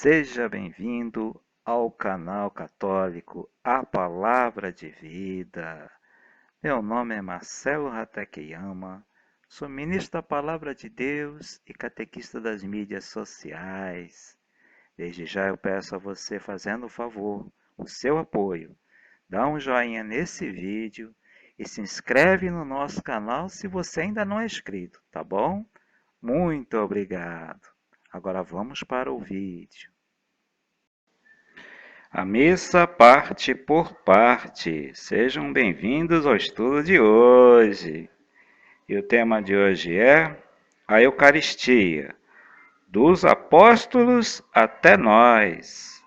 Seja bem-vindo ao canal católico A Palavra de Vida. Meu nome é Marcelo Hatakeyama, sou ministro da Palavra de Deus e catequista das mídias sociais. Desde já eu peço a você, fazendo o favor, o seu apoio. Dá um joinha nesse vídeo e se inscreve no nosso canal se você ainda não é inscrito, tá bom? Muito obrigado. Agora vamos para o vídeo. A missa parte por parte. Sejam bem-vindos ao estudo de hoje. E o tema de hoje é a Eucaristia, dos apóstolos até nós.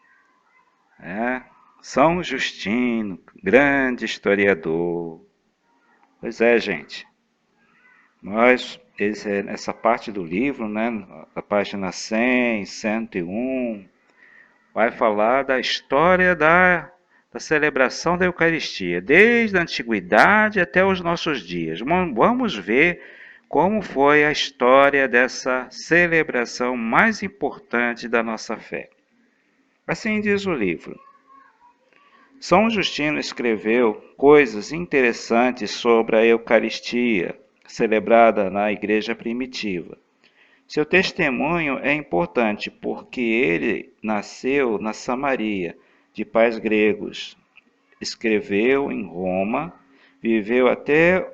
São Justino, grande historiador. Pois é, gente. Essa parte do livro, né, a página 100, 101, vai falar da história da celebração da Eucaristia, desde a antiguidade até os nossos dias. Vamos ver como foi a história dessa celebração mais importante da nossa fé. Assim diz o livro. São Justino escreveu coisas interessantes sobre a Eucaristia, celebrada na igreja primitiva. Seu testemunho é importante porque ele nasceu na Samaria, de pais gregos. Escreveu em Roma, viveu até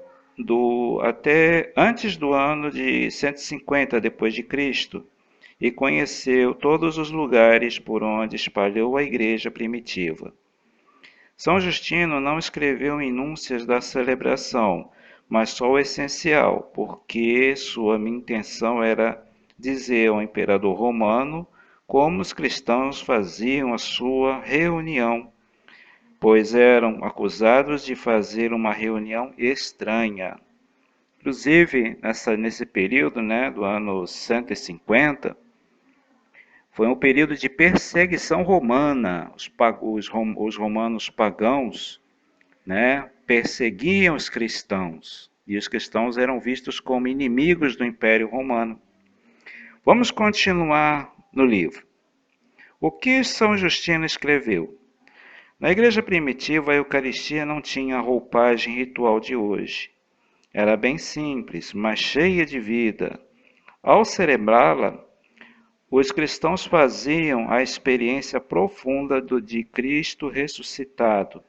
antes do ano de 150 depois de Cristo e conheceu todos os lugares por onde espalhou a igreja primitiva. São Justino não escreveu minúcias da celebração, mas só o essencial, porque sua intenção era dizer ao imperador romano como os cristãos faziam a sua reunião, pois eram acusados de fazer uma reunião estranha. Inclusive, nesse período, do ano 150, foi um período de perseguição romana. Os romanos pagãos, perseguiam os cristãos, e os cristãos eram vistos como inimigos do Império Romano. Vamos continuar no livro. O que São Justino escreveu? Na igreja primitiva, a Eucaristia não tinha a roupagem ritual de hoje. Era bem simples, mas cheia de vida. Ao celebrá-la, os cristãos faziam a experiência profunda de Cristo ressuscitado.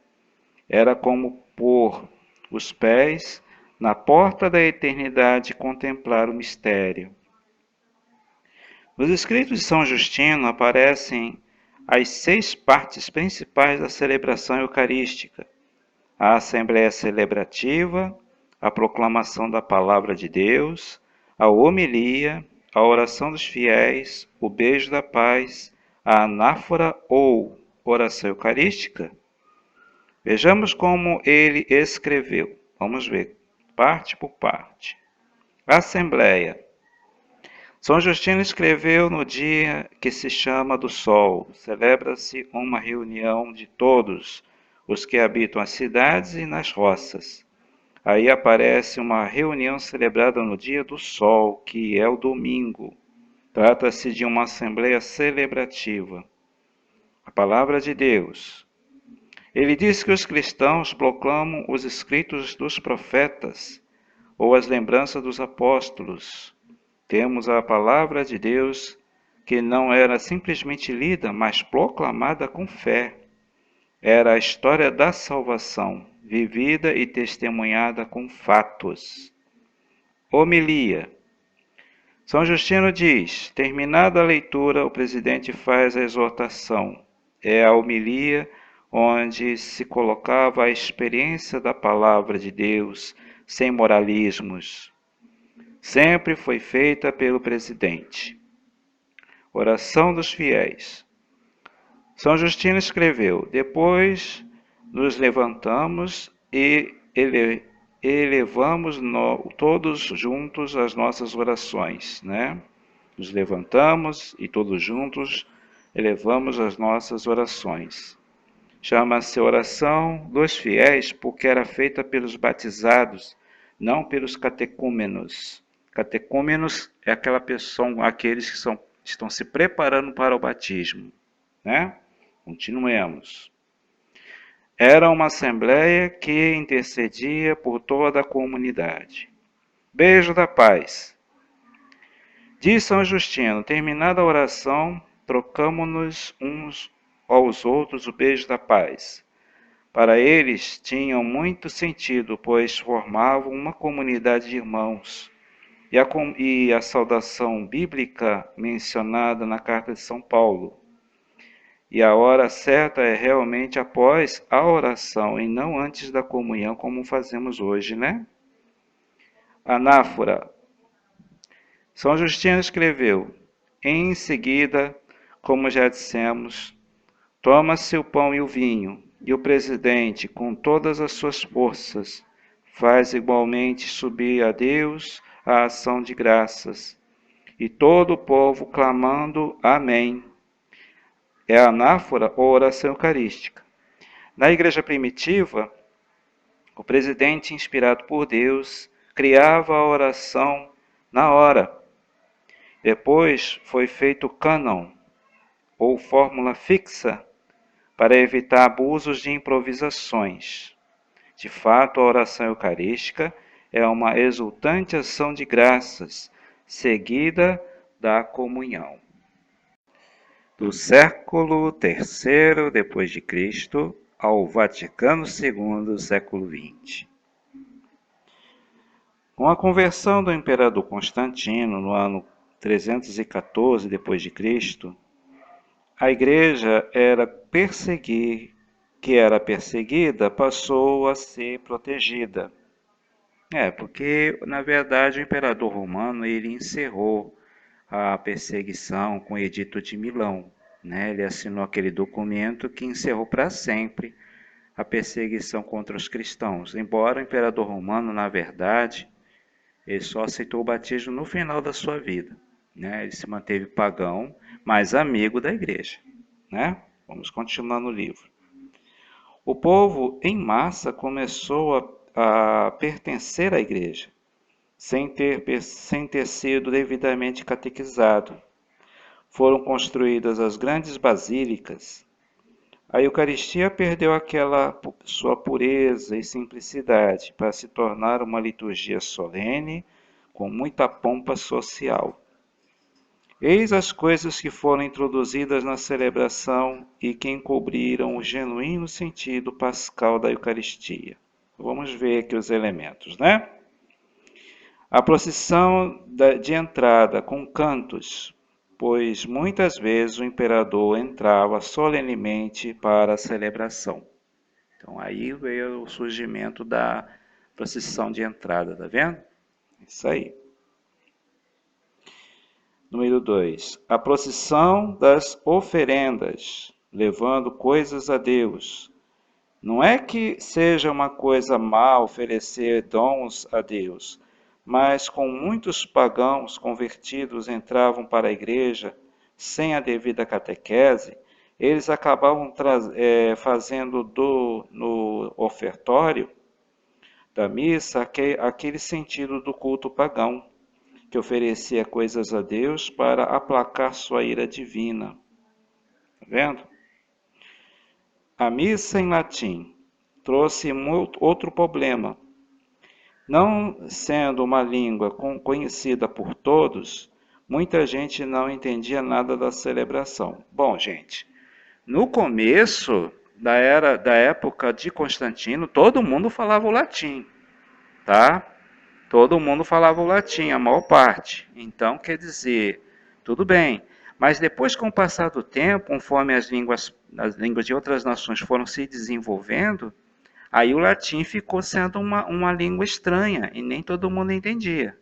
Era como pôr os pés na porta da eternidade e contemplar o mistério. Nos escritos de São Justino aparecem as 6 partes principais da celebração eucarística: a assembleia celebrativa, a proclamação da palavra de Deus, a homilia, a oração dos fiéis, o beijo da paz, a anáfora ou oração eucarística. Vejamos como ele escreveu. Vamos ver, parte por parte. Assembleia. São Justino escreveu no dia que se chama do Sol. Celebra-se uma reunião de todos os que habitam as cidades e nas roças. Aí aparece uma reunião celebrada no dia do Sol, que é o domingo. Trata-se de uma assembleia celebrativa. A palavra de Deus. Ele diz que os cristãos proclamam os escritos dos profetas ou as lembranças dos apóstolos. Temos a palavra de Deus que não era simplesmente lida, mas proclamada com fé. Era a história da salvação, vivida e testemunhada com fatos. Homilia. São Justino diz: terminada a leitura, o presidente faz a exortação. É a homilia onde se colocava a experiência da palavra de Deus, sem moralismos. Sempre foi feita pelo presidente. Oração dos fiéis. São Justino escreveu: depois nos levantamos e elevamos todos juntos as nossas orações, Nos levantamos e todos juntos elevamos as nossas orações. Chama-se oração dos fiéis porque era feita pelos batizados, não pelos catecúmenos. Catecúmenos é aqueles que são estão se preparando para o batismo, né? Continuemos. Era uma assembleia que intercedia por toda a comunidade. Beijo da paz. Diz São Justino, terminada a oração, trocamo-nos uns aos outros o beijo da paz. Para eles tinham muito sentido, pois formavam uma comunidade de irmãos. E a saudação bíblica mencionada na carta de São Paulo. E a hora certa é realmente após a oração e não antes da comunhão, como fazemos hoje, né? Anáfora. São Justino escreveu: em seguida, como já dissemos, toma-se o pão e o vinho, e o presidente, com todas as suas forças, faz igualmente subir a Deus a ação de graças, e todo o povo clamando Amém. É a anáfora ou oração eucarística. Na igreja primitiva, o presidente, inspirado por Deus, criava a oração na hora. Depois foi feito o cânon, ou fórmula fixa, para evitar abusos de improvisações. De fato, a oração eucarística é uma exultante ação de graças, seguida da comunhão. Do século III depois de Cristo ao Vaticano II, século XX. Com a conversão do imperador Constantino no ano 314 depois de Cristo, a igreja que era perseguida passou a ser protegida. Porque na verdade o imperador romano ele encerrou a perseguição com o Edito de Milão, né? Ele assinou aquele documento que encerrou para sempre a perseguição contra os cristãos. Embora o imperador romano, na verdade, ele só aceitou o batismo no final da sua vida, né? Ele se manteve pagão, mas amigo da igreja, né? Vamos continuar no livro. O povo, em massa, começou a pertencer à igreja, sem ter sido devidamente catequizado. Foram construídas as grandes basílicas. A Eucaristia perdeu aquela sua pureza e simplicidade para se tornar uma liturgia solene com muita pompa social. Eis as coisas que foram introduzidas na celebração e que encobriram o genuíno sentido pascal da Eucaristia. Vamos ver aqui os elementos, né? A procissão de entrada com cantos, pois muitas vezes o imperador entrava solenemente para a celebração. Então aí veio o surgimento da procissão de entrada, tá vendo? Isso aí. Número 2. A procissão das oferendas, levando coisas a Deus. Não é que seja uma coisa má oferecer dons a Deus, mas com muitos pagãos convertidos entravam para a igreja sem a devida catequese, eles acabavam fazendo no ofertório da missa aquele sentido do culto pagão, que oferecia coisas a Deus para aplacar sua ira divina. Tá vendo? A missa em latim trouxe outro problema. Não sendo uma língua conhecida por todos, muita gente não entendia nada da celebração. Bom, gente, no começo da época de Constantino, todo mundo falava o latim, tá? Todo mundo falava o latim, a maior parte. Então, quer dizer, tudo bem. Mas depois, com o passar do tempo, conforme as línguas de outras nações foram se desenvolvendo, aí o latim ficou sendo uma língua estranha e nem todo mundo entendia.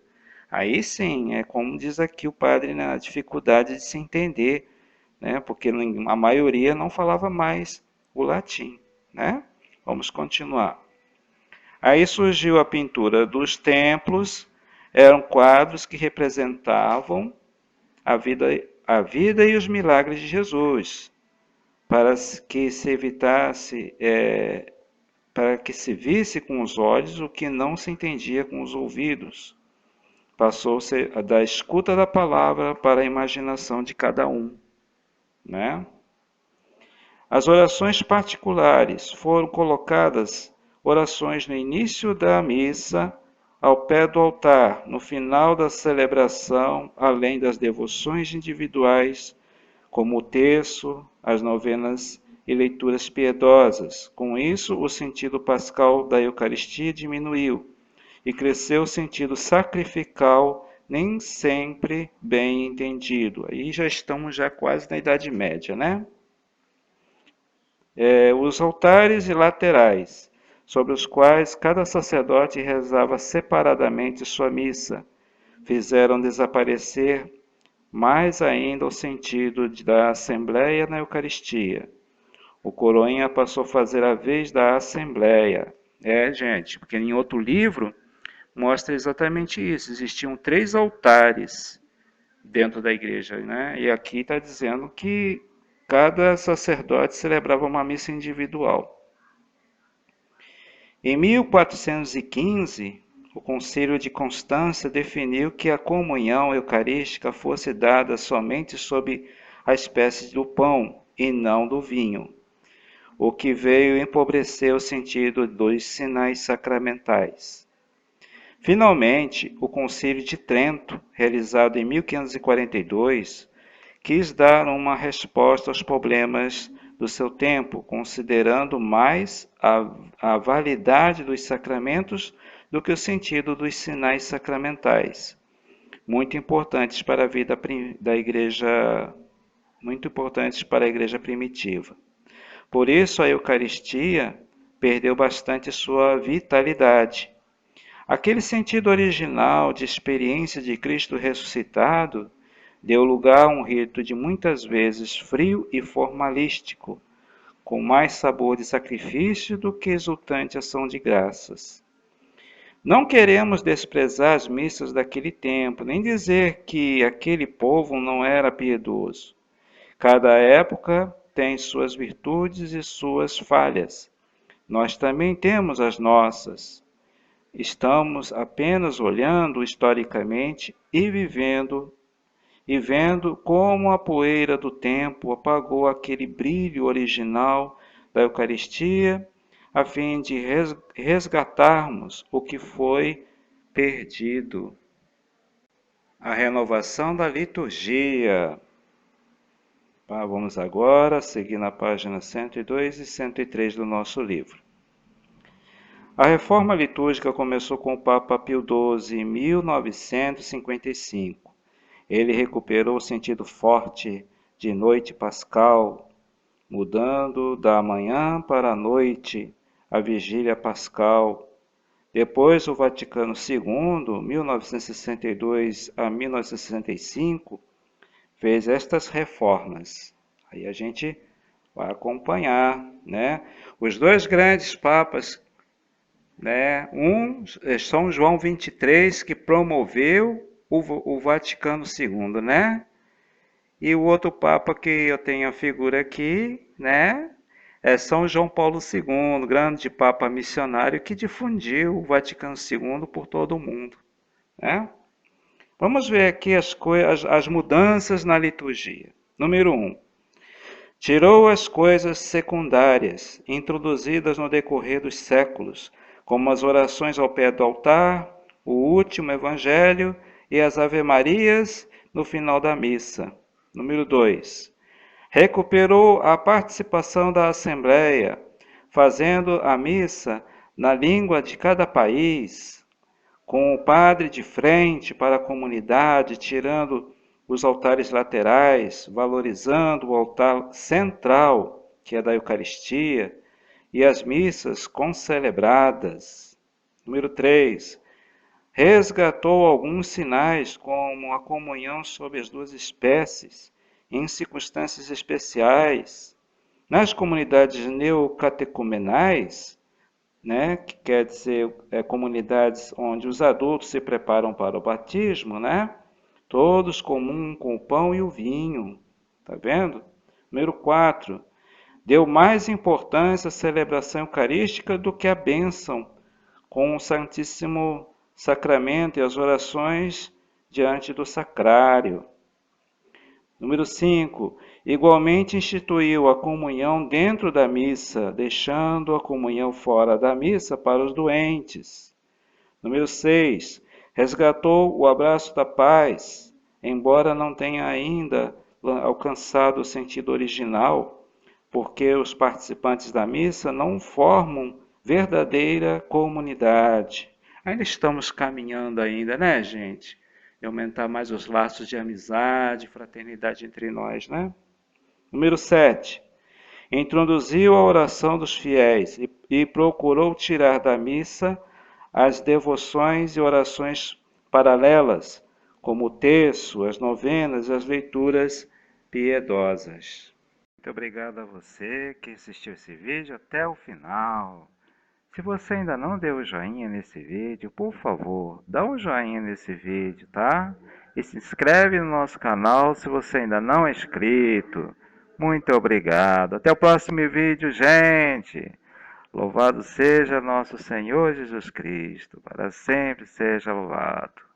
Aí sim, é como diz aqui o padre, né, a dificuldade de se entender, né, porque a maioria não falava mais o latim, né? Vamos continuar. Aí surgiu a pintura dos templos, eram quadros que representavam a vida e os milagres de Jesus, para que se evitasse, para que se visse com os olhos o que não se entendia com os ouvidos. passou-se da escuta da palavra para a imaginação de cada um, né? As orações particulares foram colocadas orações no início da missa, ao pé do altar, no final da celebração, além das devoções individuais, como o terço, as novenas e leituras piedosas. Com isso, o sentido pascal da Eucaristia diminuiu e cresceu o sentido sacrificial, nem sempre bem entendido. Aí já estamos quase na Idade Média, né? Os altares e laterais, sobre os quais cada sacerdote rezava separadamente sua missa, fizeram desaparecer mais ainda o sentido da Assembleia na Eucaristia. O coroinha passou a fazer a vez da Assembleia. Gente, porque em outro livro mostra exatamente isso. Existiam 3 altares dentro da igreja, né? E aqui está dizendo que cada sacerdote celebrava uma missa individual. Em 1415, o Concílio de Constança definiu que a comunhão eucarística fosse dada somente sob a espécie do pão e não do vinho, o que veio empobrecer o sentido dos sinais sacramentais. Finalmente, o Concílio de Trento, realizado em 1542, quis dar uma resposta aos problemas do seu tempo, considerando mais a validade dos sacramentos do que o sentido dos sinais sacramentais, muito importantes para a vida da igreja, muito importantes para a igreja primitiva. Por isso, a Eucaristia perdeu bastante sua vitalidade. Aquele sentido original de experiência de Cristo ressuscitado deu lugar a um rito de muitas vezes frio e formalístico, com mais sabor de sacrifício do que exultante ação de graças. Não queremos desprezar as missas daquele tempo, nem dizer que aquele povo não era piedoso. Cada época tem suas virtudes e suas falhas. Nós também temos as nossas. Estamos apenas olhando historicamente e vendo como a poeira do tempo apagou aquele brilho original da Eucaristia, a fim de resgatarmos o que foi perdido. A renovação da liturgia. Vamos agora seguir na página 102 e 103 do nosso livro. A reforma litúrgica começou com o Papa Pio XII em 1955. Ele recuperou o sentido forte de noite pascal, mudando da manhã para a noite a vigília pascal. Depois, o Vaticano II, 1962 a 1965, fez estas reformas. Aí a gente vai acompanhar, né? Os 2 grandes papas, né? Um é São João XXIII, que promoveu o Vaticano II, né? E o outro Papa que eu tenho a figura aqui, né? É São João Paulo II, grande Papa missionário que difundiu o Vaticano II por todo o mundo, né? Vamos ver aqui as mudanças na liturgia. Número 1. Tirou as coisas secundárias, introduzidas no decorrer dos séculos, como as orações ao pé do altar, o último evangelho e as ave-marias no final da missa. Número 2. Recuperou a participação da Assembleia, fazendo a missa na língua de cada país, com o padre de frente para a comunidade, tirando os altares laterais, valorizando o altar central, que é da Eucaristia, e as missas concelebradas. Número 3. Resgatou alguns sinais, como a comunhão sob as 2 espécies, em circunstâncias especiais. Nas comunidades neocatecumenais, né, que quer dizer comunidades onde os adultos se preparam para o batismo, né, todos comum com o pão e o vinho. Tá vendo? Número 4. Deu mais importância à celebração eucarística do que à bênção com o Santíssimo sacramento e as orações diante do sacrário. Número 5. Igualmente instituiu a comunhão dentro da missa, deixando a comunhão fora da missa para os doentes. Número 6. Resgatou o abraço da paz, embora não tenha ainda alcançado o sentido original, porque os participantes da missa não formam verdadeira comunidade. Ainda estamos caminhando ainda, né, gente? E aumentar mais os laços de amizade, fraternidade entre nós, né? Número 7. Introduziu a oração dos fiéis e procurou tirar da missa as devoções e orações paralelas, como o terço, as novenas e as leituras piedosas. Muito obrigado a você que assistiu esse vídeo até o final. Se você ainda não deu o joinha nesse vídeo, por favor, dá um joinha nesse vídeo, tá? E se inscreve no nosso canal se você ainda não é inscrito. Muito obrigado. Até o próximo vídeo, gente. Louvado seja nosso Senhor Jesus Cristo. Para sempre seja louvado.